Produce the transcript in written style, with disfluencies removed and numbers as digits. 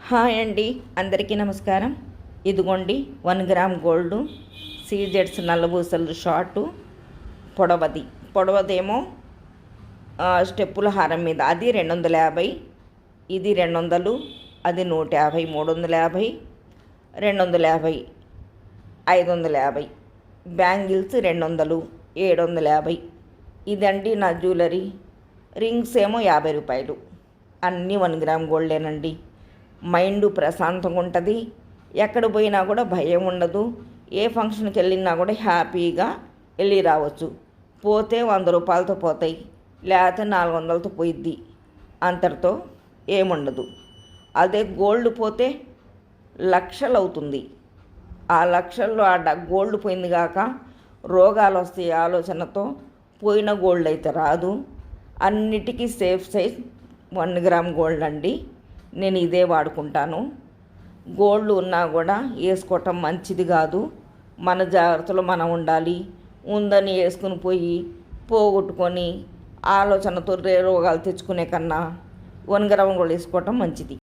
Hi అండి, అందరికీ నమస్కారం. ఇదిగోండి 1 గ్రామ్ గోల్డ్ సీజెడ్స్ నల్లబూసలు షార్టు పొడవదేమో స్టెప్పుల హారం మీద అది 250, ఇది 200, అది 150, 350, 250, 550, బ్యాంగిల్స్ 200, 750. ఇదండి నా జ్యువెలరీ. రింగ్స్ ఏమో 50 రూపాయలు. అన్నీ 1 గ్రామ్ గోల్డేనండి. మైండ్ ప్రశాంతంగా ఉంటుంది. ఎక్కడ పోయినా కూడా భయం ఉండదు. ఏ ఫంక్షన్కి వెళ్ళినా కూడా హ్యాపీగా వెళ్ళి రావచ్చు. పోతే 100 రూపాయలతో పోతాయి, లేకపోతే 400లతో పోయిద్ది. అంతటితో ఏముండదు. అదే గోల్డ్ పోతే లక్షలు అవుతుంది. ఆ లక్షల్లో గోల్డ్ పోయింది కాక రోగాలు వస్తాయి ఆలోచనతో. పోయిన గోల్డ్ అయితే రాదు. అన్నిటికీ సేఫ్ సైజ్ 1 గ్రామ్ గోల్డ్ అండి. నేను ఇదే వాడుకుంటాను. గోల్డ్ ఉన్నా కూడా వేసుకోవటం మంచిది కాదు. మన జాగ్రత్తలో మనం ఉండాలి. ఉందని వేసుకుని పోయి పోగొట్టుకొని ఆలోచనతో రోగాలు తెచ్చుకునే కన్నా 1 గ్రామ్ గోల్డ్ వేసుకోవటం మంచిది.